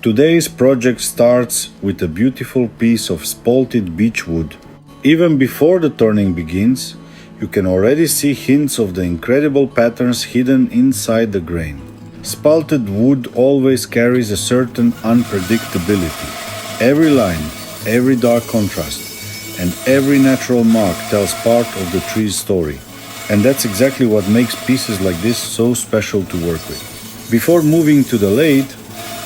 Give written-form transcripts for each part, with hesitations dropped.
Today's project starts with a beautiful piece of spalted beech wood. Even before the turning begins, you can already see hints of the incredible patterns hidden inside the grain. Spalted wood always carries a certain unpredictability. Every line, every dark contrast, and every natural mark tells part of the tree's story. And that's exactly what makes pieces like this so special to work with. Before moving to the lathe,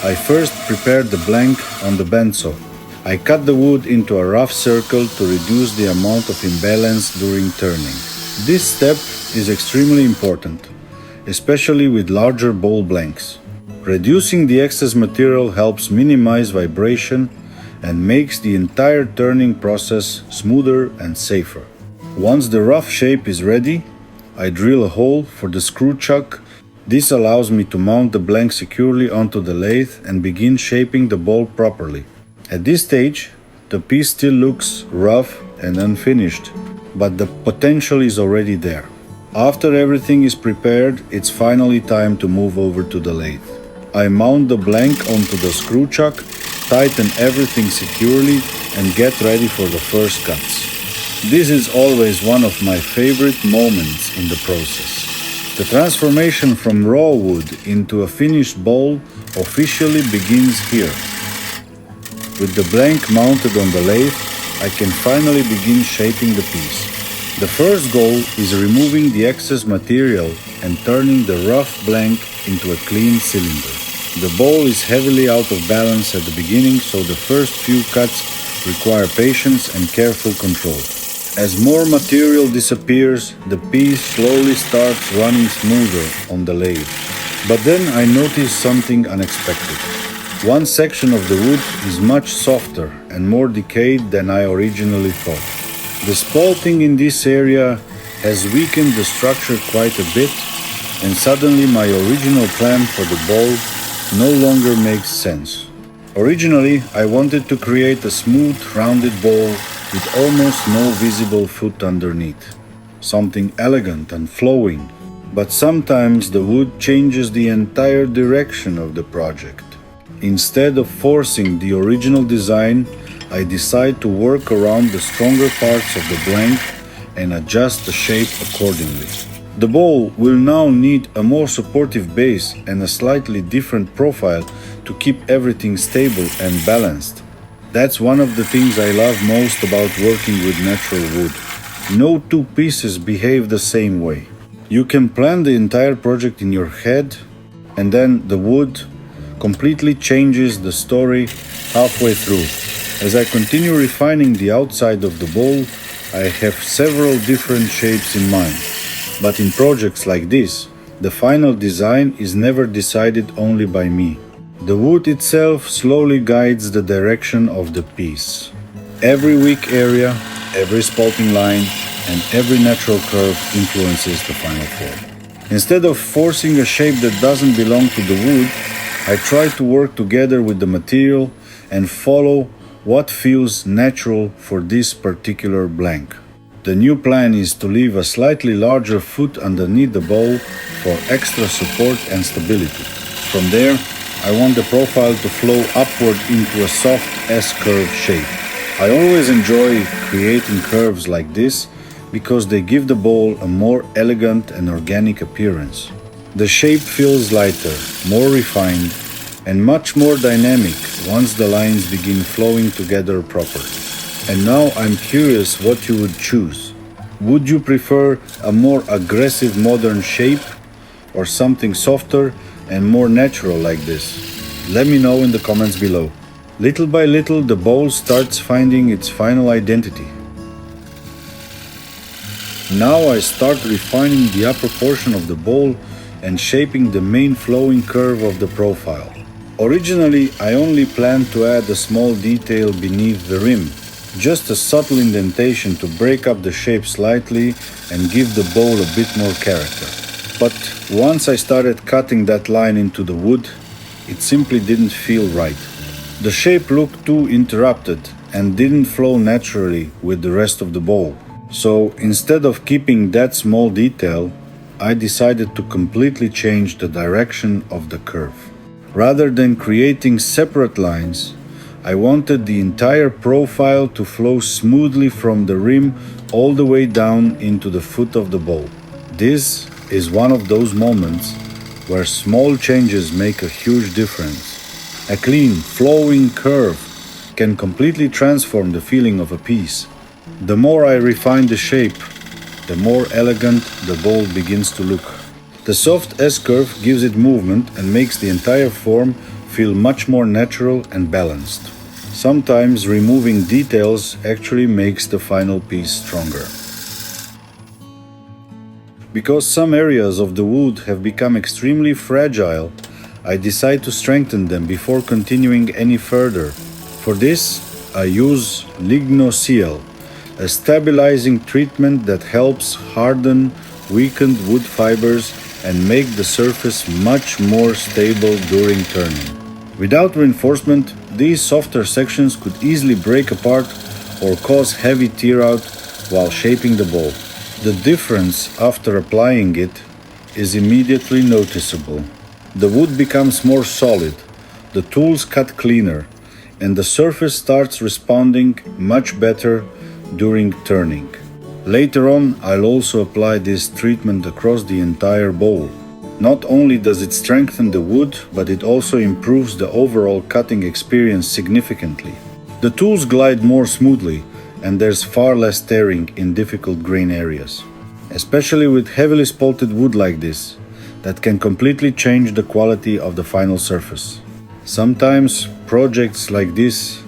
I first prepared the blank on the bandsaw. I cut the wood into a rough circle to reduce the amount of imbalance during turning. This step is extremely important, especially with larger bowl blanks. Reducing the excess material helps minimize vibration and makes the entire turning process smoother and safer. Once the rough shape is ready, I drill a hole for the screw chuck. This allows me to mount the blank securely onto the lathe and begin shaping the bowl properly. At this stage, the piece still looks rough and unfinished, but the potential is already there. After everything is prepared, it's finally time to move over to the lathe. I mount the blank onto the screw chuck, tighten everything securely, and get ready for the first cuts. This is always one of my favorite moments in the process. The transformation from raw wood into a finished bowl officially begins here. With the blank mounted on the lathe, I can finally begin shaping the piece. The first goal is removing the excess material and turning the rough blank into a clean cylinder. The bowl is heavily out of balance at the beginning, so the first few cuts require patience and careful control. As more material disappears, the piece slowly starts running smoother on the lathe. But then I notice something unexpected. One section of the wood is much softer and more decayed than I originally thought. The spalting in this area has weakened the structure quite a bit, and suddenly my original plan for the bowl no longer makes sense. Originally, I wanted to create a smooth, rounded bowl with almost no visible foot underneath. Something elegant and flowing. But sometimes the wood changes the entire direction of the project. Instead of forcing the original design, I decide to work around the stronger parts of the blank and adjust the shape accordingly. The bowl will now need a more supportive base and a slightly different profile to keep everything stable and balanced. That's one of the things I love most about working with natural wood. No two pieces behave the same way. You can plan the entire project in your head, and then the wood completely changes the story halfway through. As I continue refining the outside of the bowl, I have several different shapes in mind. But in projects like this, the final design is never decided only by me. The wood itself slowly guides the direction of the piece. Every weak area, every spalting line, and every natural curve influences the final form. Instead of forcing a shape that doesn't belong to the wood, I try to work together with the material and follow what feels natural for this particular blank. The new plan is to leave a slightly larger foot underneath the bowl for extra support and stability. From there, I want the profile to flow upward into a soft S-curve shape. I always enjoy creating curves like this because they give the bowl a more elegant and organic appearance. The shape feels lighter, more refined, and much more dynamic once the lines begin flowing together properly. And now I'm curious what you would choose. Would you prefer a more aggressive modern shape or something softer and more natural like this? Let me know in the comments below. Little by little, the bowl starts finding its final identity. Now I start refining the upper portion of the bowl and shaping the main flowing curve of the profile. Originally, I only planned to add a small detail beneath the rim, just a subtle indentation to break up the shape slightly and give the bowl a bit more character. But once I started cutting that line into the wood, it simply didn't feel right. The shape looked too interrupted and didn't flow naturally with the rest of the bowl. So instead of keeping that small detail, I decided to completely change the direction of the curve. Rather than creating separate lines, I wanted the entire profile to flow smoothly from the rim all the way down into the foot of the bowl. This is one of those moments where small changes make a huge difference. A clean, flowing curve can completely transform the feeling of a piece. The more I refine the shape, the more elegant the bowl begins to look. The soft S-curve gives it movement and makes the entire form feel much more natural and balanced. Sometimes removing details actually makes the final piece stronger. Because some areas of the wood have become extremely fragile, I decide to strengthen them before continuing any further. For this, I use lignoseal, a stabilizing treatment that helps harden weakened wood fibers and make the surface much more stable during turning. Without reinforcement, these softer sections could easily break apart or cause heavy tear out while shaping the bowl. The difference after applying it is immediately noticeable. The wood becomes more solid, the tools cut cleaner, and the surface starts responding much better during turning. Later on, I'll also apply this treatment across the entire bowl. Not only does it strengthen the wood, but it also improves the overall cutting experience significantly. The tools glide more smoothly, and there's far less tearing in difficult grain areas. Especially with heavily spalted wood like this, that can completely change the quality of the final surface. Sometimes projects like this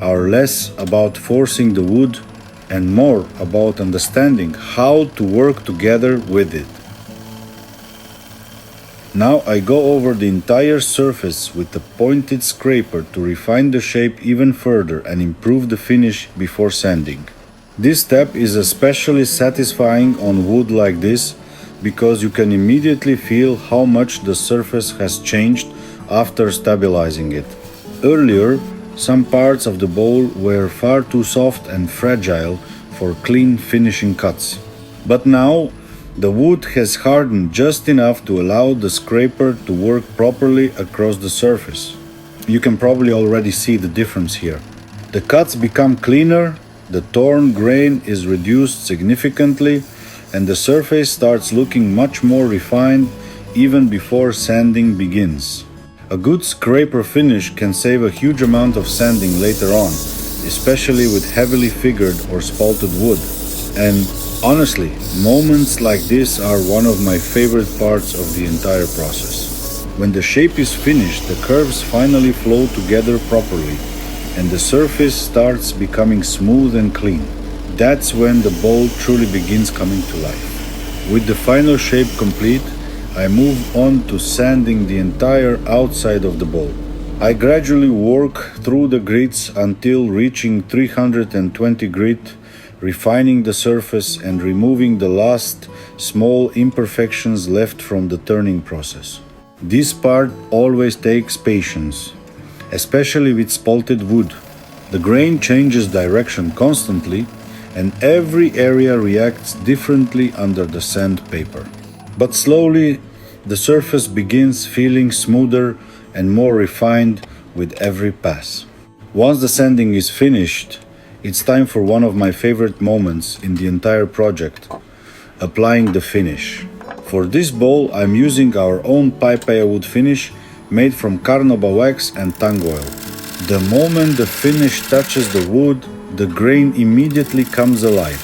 are less about forcing the wood and more about understanding how to work together with it. Now I go over the entire surface with a pointed scraper to refine the shape even further and improve the finish before sanding. This step is especially satisfying on wood like this because you can immediately feel how much the surface has changed after stabilizing it. Earlier, some parts of the bowl were far too soft and fragile for clean finishing cuts. But now, the wood has hardened just enough to allow the scraper to work properly across the surface. You can probably already see the difference here. The cuts become cleaner, the torn grain is reduced significantly, and the surface starts looking much more refined even before sanding begins. A good scraper finish can save a huge amount of sanding later on, especially with heavily figured or spalted wood. And honestly, moments like this are one of my favorite parts of the entire process. When the shape is finished, the curves finally flow together properly, and the surface starts becoming smooth and clean. That's when the bowl truly begins coming to life. With the final shape complete, I move on to sanding the entire outside of the bowl. I gradually work through the grits until reaching 320 grit, refining the surface and removing the last small imperfections left from the turning process. This part always takes patience, especially with spalted wood. The grain changes direction constantly, and every area reacts differently under the sandpaper. But slowly, the surface begins feeling smoother and more refined with every pass. Once the sanding is finished, it's time for one of my favorite moments in the entire project, applying the finish. For this bowl, I'm using our own pipeyawood finish made from carnauba wax and tung oil. The moment the finish touches the wood, the grain immediately comes alive.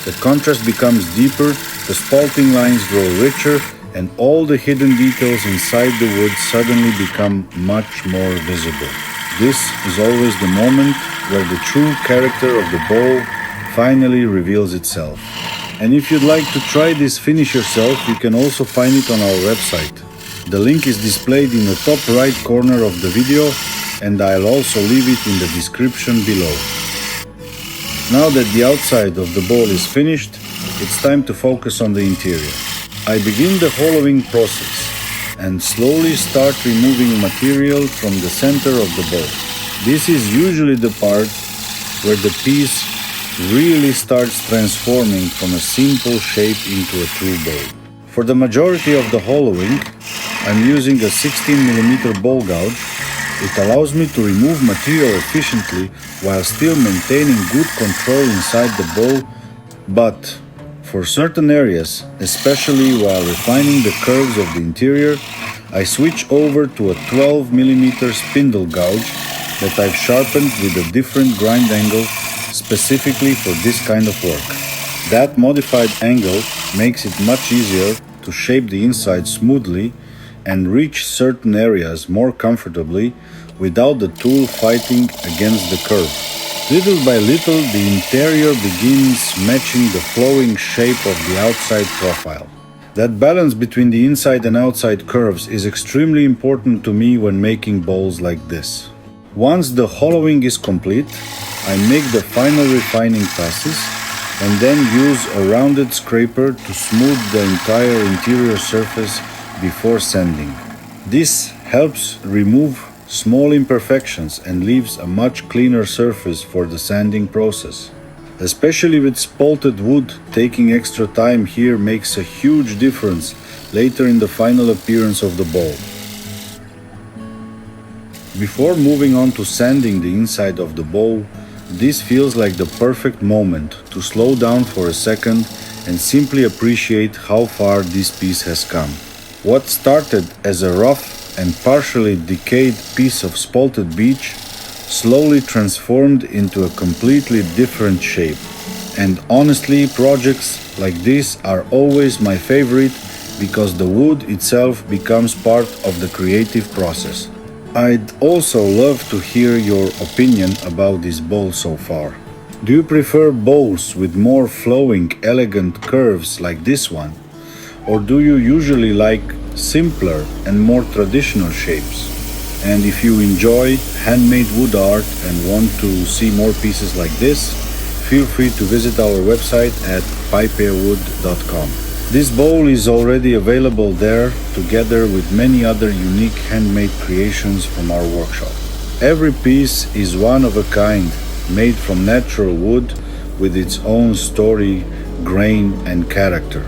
The contrast becomes deeper, the spalting lines grow richer, and all the hidden details inside the wood suddenly become much more visible. This is always the moment where the true character of the bowl finally reveals itself. And if you'd like to try this finish yourself, you can also find it on our website. The link is displayed in the top right corner of the video, and I'll also leave it in the description below. Now that the outside of the bowl is finished, it's time to focus on the interior. I begin the hollowing process and slowly start removing material from the center of the bowl. This is usually the part where the piece really starts transforming from a simple shape into a true bowl. For the majority of the hollowing, I'm using a 16mm ball gouge. It allows me to remove material efficiently while still maintaining good control inside the bowl, but for certain areas, especially while refining the curves of the interior, I switch over to a 12mm spindle gouge that I've sharpened with a different grind angle specifically for this kind of work. That modified angle makes it much easier to shape the inside smoothly and reach certain areas more comfortably without the tool fighting against the curve. Little by little, the interior begins matching the flowing shape of the outside profile. That balance between the inside and outside curves is extremely important to me when making bowls like this. Once the hollowing is complete, I make the final refining passes and then use a rounded scraper to smooth the entire interior surface before sanding. This helps remove small imperfections and leaves a much cleaner surface for the sanding process. Especially with spalted wood, taking extra time here makes a huge difference later in the final appearance of the bowl. Before moving on to sanding the inside of the bowl, this feels like the perfect moment to slow down for a second and simply appreciate how far this piece has come. What started as a rough and partially decayed piece of spalted beech slowly transformed into a completely different shape. And honestly, projects like this are always my favorite because the wood itself becomes part of the creative process. I'd also love to hear your opinion about this bowl so far. Do you prefer bowls with more flowing, elegant curves like this one? Or do you usually like simpler and more traditional shapes? And if you enjoy handmade wood art and want to see more pieces like this, feel free to visit our website at pipeyawood.com. This bowl is already available there together with many other unique handmade creations from our workshop. Every piece is one of a kind, made from natural wood with its own story, grain and character.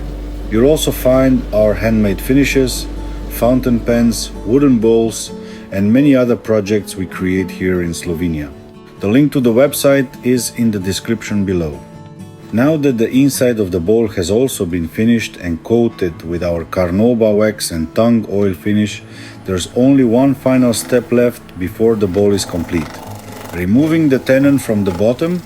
You'll also find our handmade finishes, fountain pens, wooden bowls, and many other projects we create here in Slovenia. The link to the website is in the description below. Now that the inside of the bowl has also been finished and coated with our carnauba wax and tung oil finish, there's only one final step left before the bowl is complete: removing the tenon from the bottom.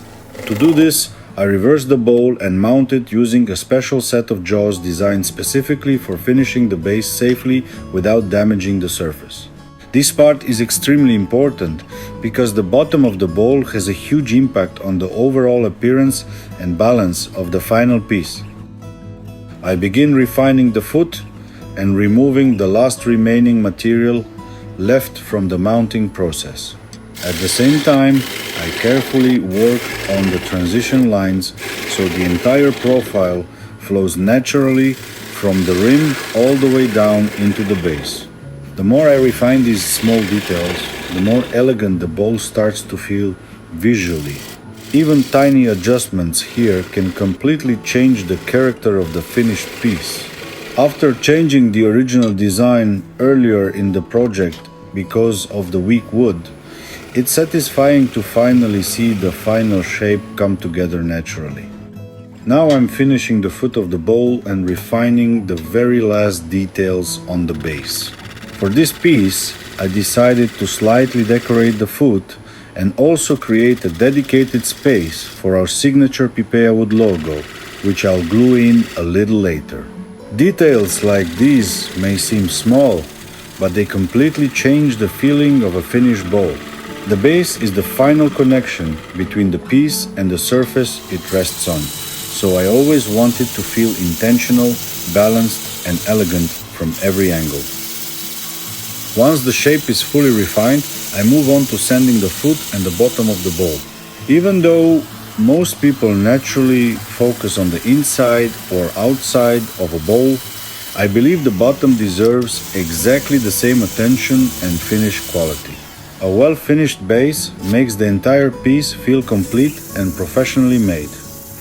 To do this, I reverse the bowl and mount it using a special set of jaws designed specifically for finishing the base safely without damaging the surface. This part is extremely important because the bottom of the bowl has a huge impact on the overall appearance and balance of the final piece. I begin refining the foot and removing the last remaining material left from the mounting process. At the same time, I carefully work on the transition lines so the entire profile flows naturally from the rim all the way down into the base. The more I refine these small details, the more elegant the bowl starts to feel visually. Even tiny adjustments here can completely change the character of the finished piece. After changing the original design earlier in the project because of the weak wood, it's satisfying to finally see the final shape come together naturally. Now I'm finishing the foot of the bowl and refining the very last details on the base. For this piece, I decided to slightly decorate the foot and also create a dedicated space for our signature Pipejawood logo, which I'll glue in a little later. Details like these may seem small, but they completely change the feeling of a finished bowl. The base is the final connection between the piece and the surface it rests on, so I always want it to feel intentional, balanced, and elegant from every angle. Once the shape is fully refined, I move on to sanding the foot and the bottom of the bowl. Even though most people naturally focus on the inside or outside of a bowl, I believe the bottom deserves exactly the same attention and finish quality. A well-finished base makes the entire piece feel complete and professionally made.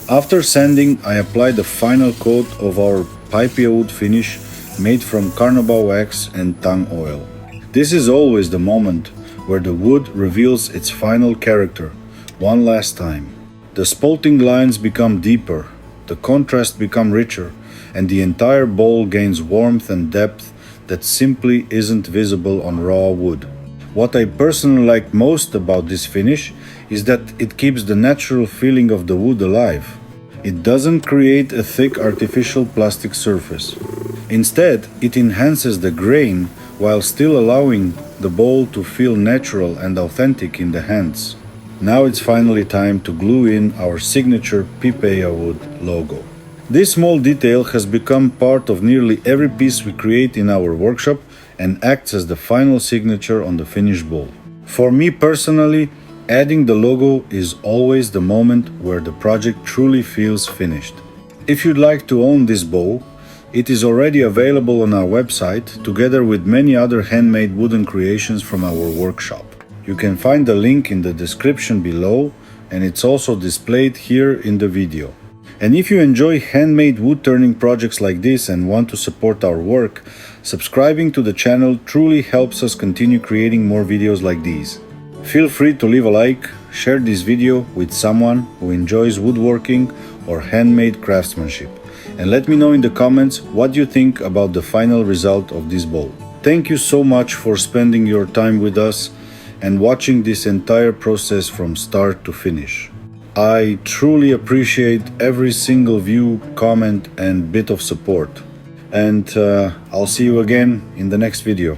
After sanding, I apply the final coat of our Pipejawood finish made from carnauba wax and tung oil. This is always the moment where the wood reveals its final character, one last time. The spalting lines become deeper, the contrast becomes richer, and the entire bowl gains warmth and depth that simply isn't visible on raw wood. What I personally like most about this finish is that it keeps the natural feeling of the wood alive. It doesn't create a thick artificial plastic surface. Instead, it enhances the grain while still allowing the bowl to feel natural and authentic in the hands. Now it's finally time to glue in our signature Pipejawood logo. This small detail has become part of nearly every piece we create in our workshop and acts as the final signature on the finished bowl. For me personally, adding the logo is always the moment where the project truly feels finished. If you'd like to own this bowl, it is already available on our website together with many other handmade wooden creations from our workshop. You can find the link in the description below, and it's also displayed here in the video. And if you enjoy handmade wood turning projects like this and want to support our work, subscribing to the channel truly helps us continue creating more videos like these. Feel free to leave a like, share this video with someone who enjoys woodworking or handmade craftsmanship, and let me know in the comments what you think about the final result of this bowl. Thank you so much for spending your time with us and watching this entire process from start to finish. I truly appreciate every single view, comment and bit of support. And I'll see you again in the next video.